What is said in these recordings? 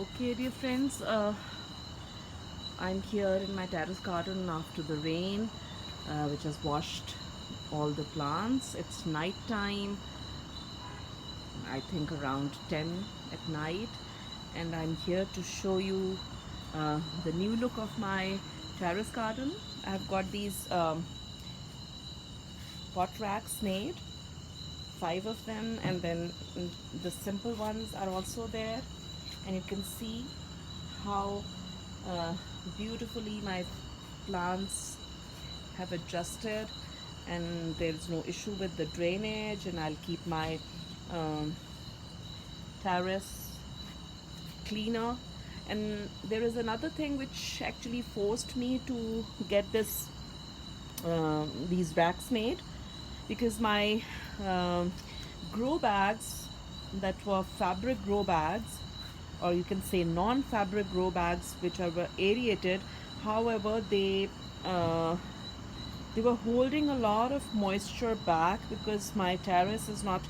Okay, dear friends, I'm here in my terrace garden after the rain, which has washed all the plants. It's night time, I think around 10 at night, and I'm here to show you the new look of my terrace garden. I've got these pot racks made, five of them, and then the simple ones are also there, and you can see how uh, beautifully my plants have adjusted, and there's no issue with the drainage, and I'll keep my um, terrace cleaner. And there is another thing which actually forced me to get these racks made, because my um, grow bags that were fabric grow bags, or you can say non-fabric grow bags, which are were aerated. However, uh, they were holding a lot of moisture back because my terrace is not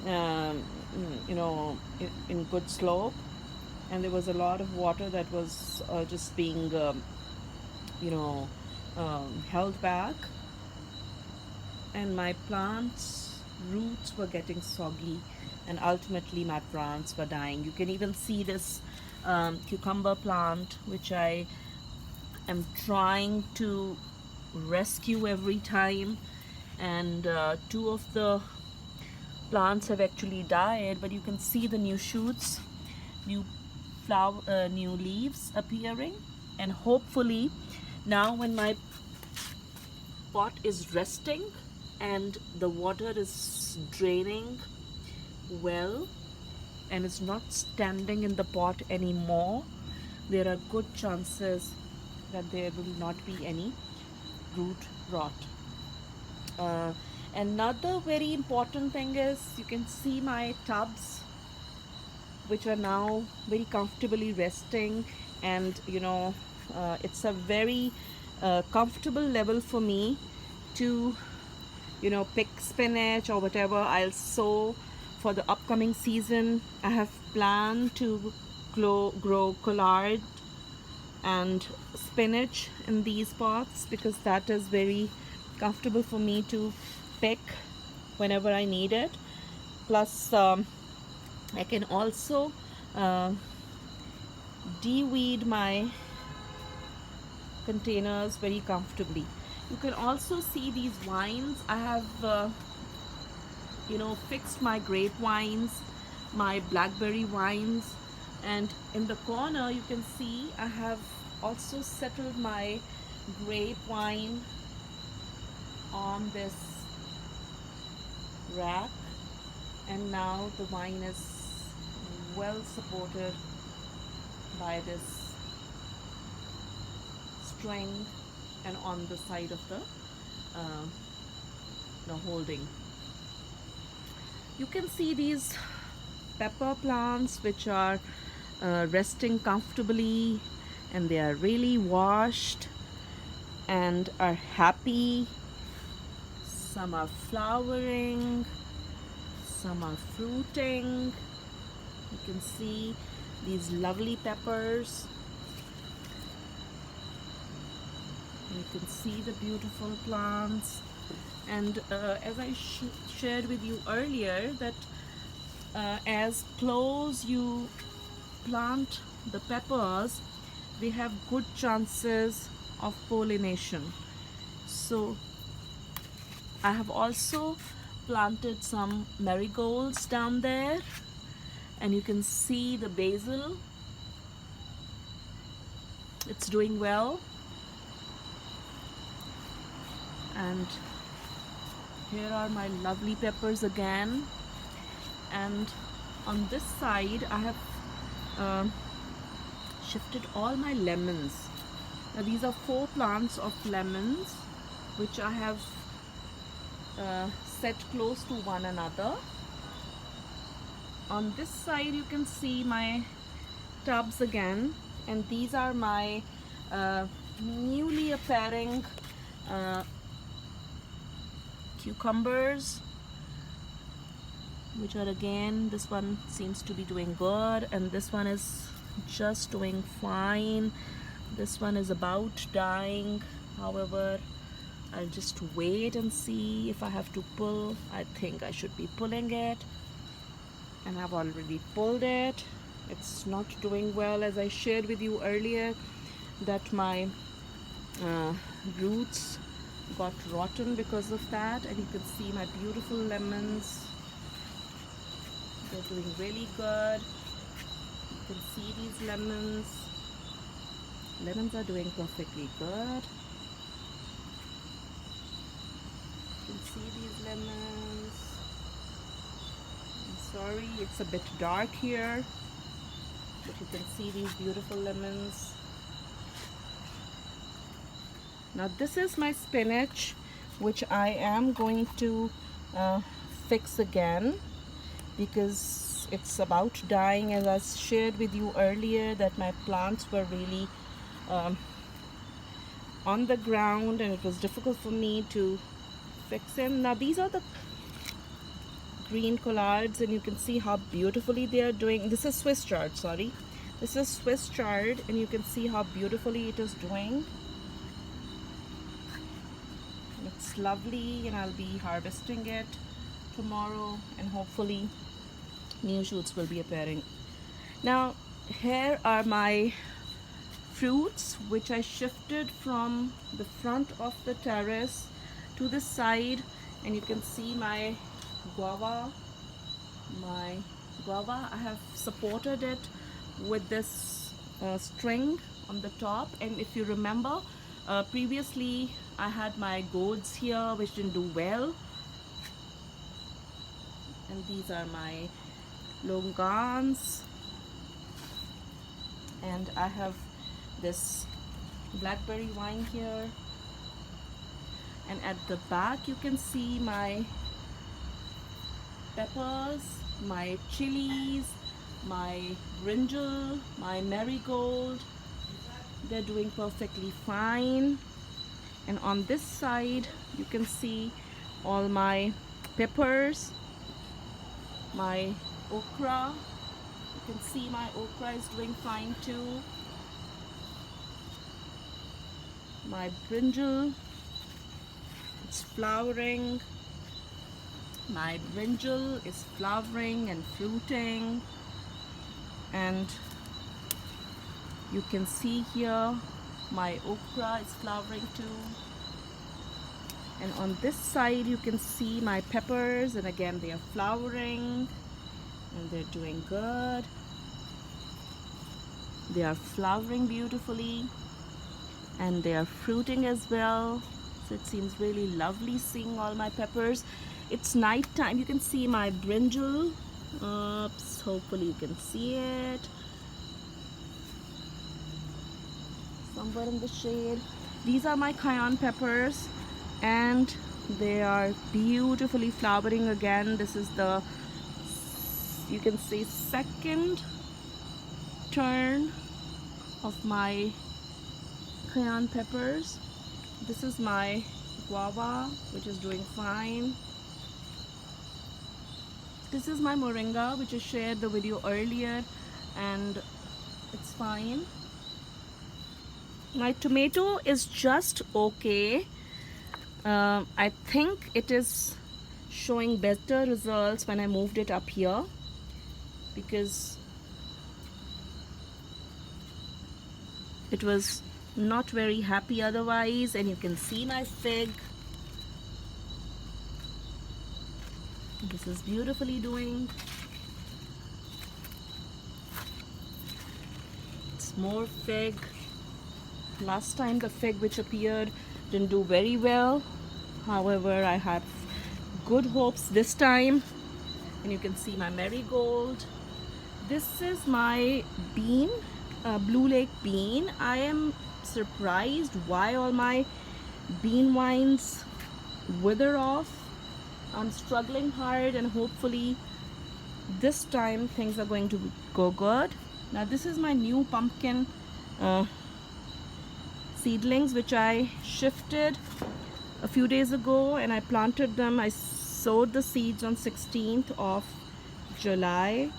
in good slope, and there was a lot of water that was just being you know held back, and my plants roots were getting soggy, and ultimately my plants were dying. You can even see this cucumber plant, which I am trying to rescue every time, and two of the plants have actually died, but you can see the new shoots, new new leaves appearing. And hopefully now, when my pot is resting and the water is draining well and it's not standing in the pot anymore, there are good chances that there will not be any root rot. Uh, Another very important thing is, you can see my tubs, which are now very comfortably resting, and it's a very comfortable level for me to pick spinach or whatever I'll sow for the upcoming season. I have planned to grow collard and spinach in these pots, because that is very comfortable for me to pick whenever I need it. Plus, I can also uh, de-weed my containers very comfortably. You can also see these vines. I have fixed my grape vines, my blackberry vines, and in the corner you can see I have also settled my grapevine on this rack, and now the vine is well supported by this string and on the side of the holding. You can see these pepper plants, which are resting comfortably, and they are really washed and are happy. Some are flowering, some are fruiting. You can see these lovely peppers. You can see the beautiful plants. And as I shared with you earlier, that as close you plant the peppers, they have good chances of pollination. So I have also planted some marigolds down there, and you can see the basil, it's doing well. And here are my lovely peppers again. And on this side I have shifted all my lemons. Now these are 4 plants of lemons, which I have set close to one another. On this side you can see my tubs again, and these are my newly appearing cucumbers, which are, again, this one seems to be doing good, and this one is just doing fine. This one is about dying. However, I'll just wait and see if I have to pull. I think I should be pulling it, and I've already pulled it. It's not doing well, as I shared with you earlier that my roots got rotten because of that. And you can see my beautiful lemons, they're doing really good. You can see these lemons are doing perfectly good. You can see these lemons. I'm sorry, it's a bit dark here, but you can see these beautiful lemons. Now this is my spinach, which I am going to fix again because it's about dying. As I shared with you earlier that my plants were really on the ground and it was difficult for me to fix them. Now these are the green collards, and you can see how beautifully they are doing. This is Swiss chard, sorry. This is Swiss chard, and you can see how beautifully it is doing. It's lovely, and I'll be harvesting it tomorrow, and hopefully new shoots will be appearing. Now here are my fruits, which I shifted from the front of the terrace to the side, and you can see my guava. I have supported it with this string on the top. And if you remember, previously I had my gourds here which didn't do well, and these are my longans, and I have this blackberry wine here. And at the back you can see my peppers, my chilies, my brinjal, my marigold. They're doing perfectly fine. And on this side you can see all my peppers, my okra. You can see my okra is doing fine too. My brinjal, it's flowering. My brinjal is flowering and fruiting, and you can see here my okra is flowering too. And on this side you can see my peppers, and again they are flowering and they're doing good. They are flowering beautifully and they are fruiting as well. So it seems really lovely seeing all my peppers. It's night time. You can see my brinjal. Oops, hopefully you can see it somewhere in the shade. These are my cayenne peppers, and they are beautifully flowering again. This is the, you can say, second turn of my cayenne peppers. This is my guava, which is doing fine. This is my moringa, which I shared the video earlier, and it's fine. My tomato is just okay. I think it is showing better results when I moved it up here, because it was not very happy otherwise. And you can see my fig. This is beautifully doing. It's more fig. Last time the fig which appeared didn't do very well. However, I have good hopes this time. And you can see my marigold. This is my bean, Blue Lake bean. I am surprised why all my bean vines wither off. I'm struggling hard, and hopefully this time things are going to go good. Now this is my new pumpkin seedlings, which I shifted a few days ago, and I planted them. I sowed the seeds on 16th of July.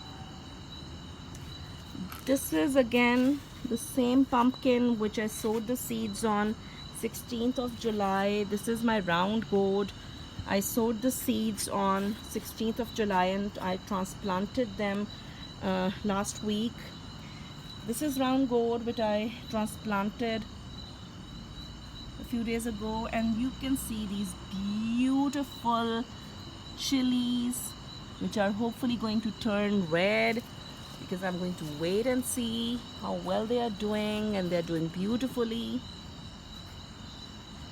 This is again the same pumpkin which I sowed the seeds on 16th of July. This is my round gourd. I sowed the seeds on 16th of July and I transplanted them last week. This is round gourd which I transplanted a few days ago, and you can see these beautiful chilies which are hopefully going to turn red, because I'm going to wait and see how well they are doing, and they're doing beautifully.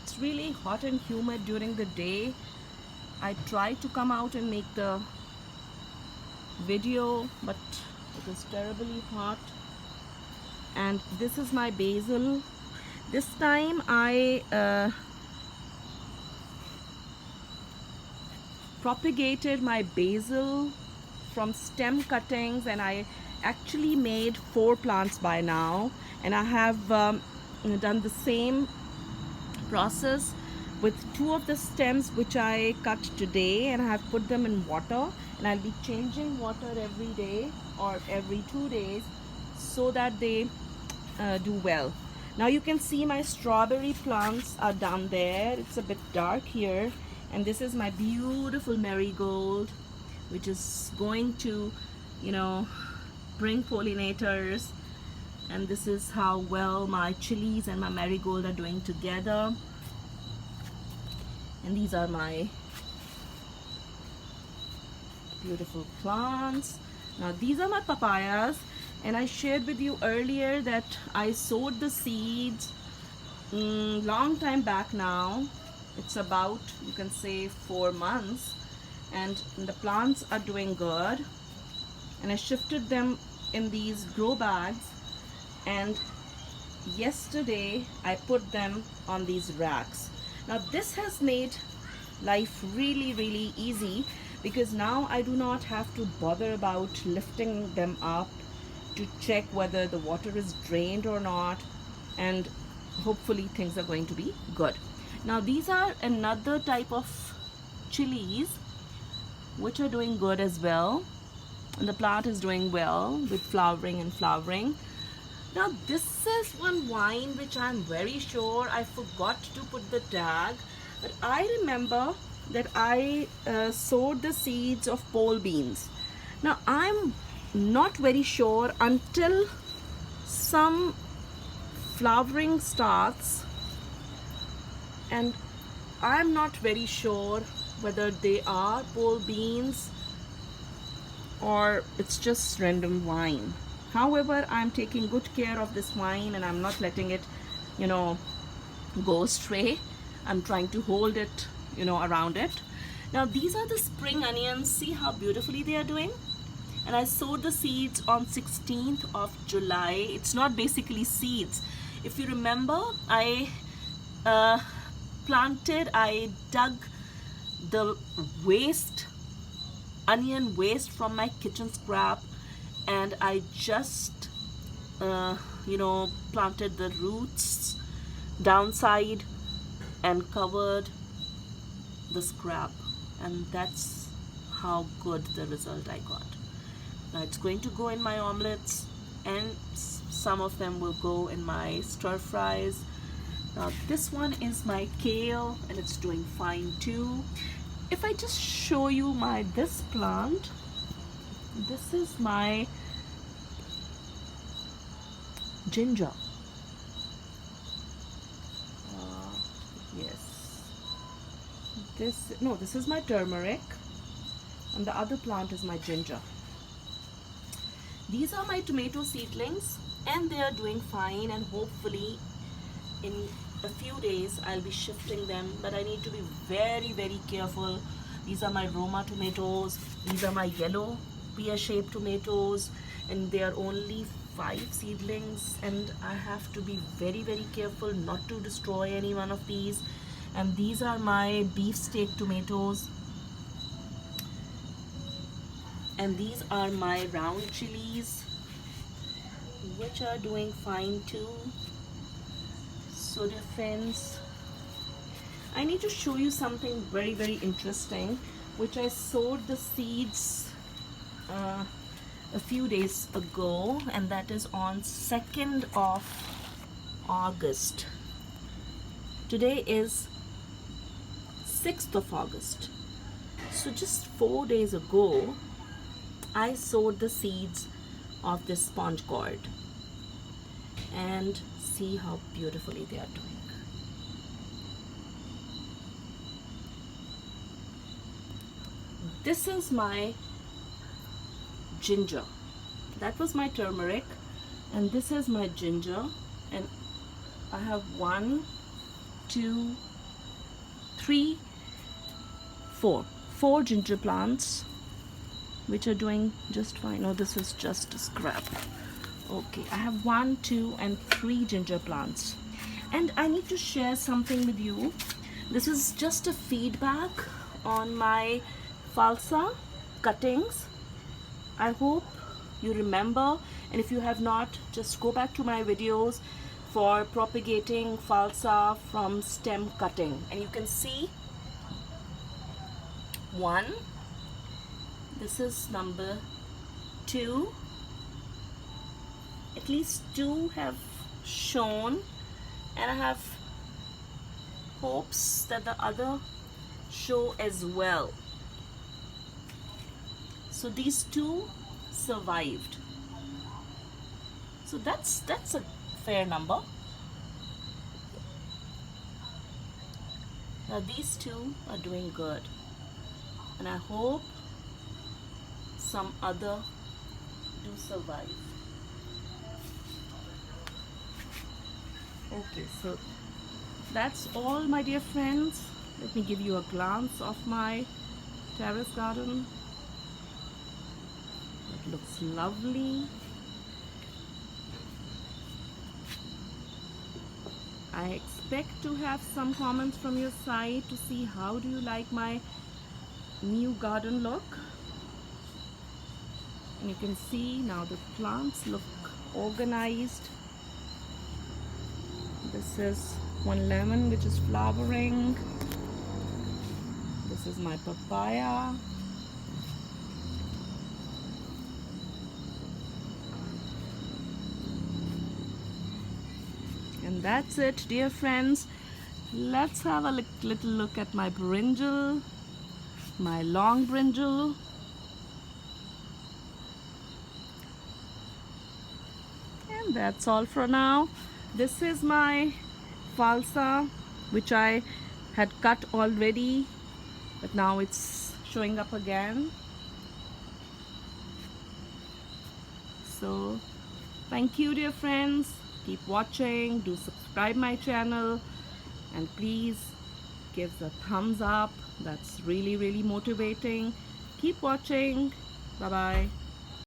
It's really hot and humid during the day. I tried to come out and make the video, but it is terribly hot. And this is my basil. This time I propagated my basil from stem cuttings, and I actually made 4 plants by now, and I have done the same process with 2 of the stems which I cut today, and I have put them in water, and I'll be changing water every day or every 2 days so that they do well. Now you can see my strawberry plants are down there. It's a bit dark here, and this is my beautiful marigold, which is going to, you know, bring pollinators. And this is how well my chilies and my marigold are doing together. And these are my beautiful plants. Now these are my papayas, and I shared with you earlier that I sowed the seeds long time back now. It's about, you can say, 4 months, and the plants are doing good. And I shifted them in these grow bags, and yesterday I put them on these racks. Now this has made life really easy, because now I do not have to bother about lifting them up to check whether the water is drained or not, and hopefully things are going to be good. Now these are another type of chilies which are doing good as well, and the plant is doing well with flowering and flowering. Now this is one vine which I'm very sure I forgot to put the tag, but I remember that I sowed the seeds of pole beans. Now I'm not very sure until some flowering starts, and I'm not very sure whether they are pole beans or it's just random vine. However, I'm taking good care of this vine, and I'm not letting it, you know, go astray. I'm trying to hold it, you know, around it. Now these are the spring onions. See how beautifully they are doing? And I sowed the seeds on 16th of July. It's not basically seeds. If you remember, I dug the onion waste from my kitchen scrap, and I just you know, planted the roots downside and covered the scrap, and that's how good the result I got. Now it's going to go in my omelets, and some of them will go in my stir fries. Now this one is my kale, and it's doing fine too. If I just show you this plant, this is my ginger. Yes, this is my turmeric, and the other plant is my ginger. These are my tomato seedlings, and they are doing fine, and hopefully in a few days I'll be shifting them, but I need to be very careful. These are my Roma tomatoes. These are my yellow pear-shaped tomatoes, and they are only 5 seedlings, and I have to be very careful not to destroy any one of these. And these are my beefsteak tomatoes, and these are my round chilies, which are doing fine too. Soda fins. I need to show you something very interesting, which I sowed the seeds a few days ago, and that is on 2nd of August. Today is 6th of August. So just 4 days ago, I sowed the seeds of this sponge gourd, and see how beautifully they are doing. This is my ginger. That was my turmeric, and this is my ginger, and I have 1, 2, 3, 4 ginger plants which are doing just fine. Oh, this is just a scrap. Okay, I have 1, 2, and 3 ginger plants, and I need to share something with you. This is just a feedback on my falsa cuttings. I hope you remember, and if you have not, just go back to my videos for propagating falsa from stem cutting, and you can see 1, this is number 2, at least 2 have shown, and I have hopes that the other show as well. So these 2 survived, so that's a fair number. Now these 2 are doing good, and I hope some other do survive. Okay, so that's all, my dear friends. Let me give you a glance of my terrace garden. It looks lovely. I expect to have some comments from your side to see how do you like my new garden look. And you can see now the plants look organized. This is one lemon which is flowering. This is my papaya. And that's it, dear friends. Let's have a little look at my brinjal, my long brinjal. And that's all for now. This is my falsa, which I had cut already, but now it's showing up again. So thank you, dear friends. Keep watching, do subscribe my channel, and please give the thumbs up. That's really motivating. Keep watching. Bye bye.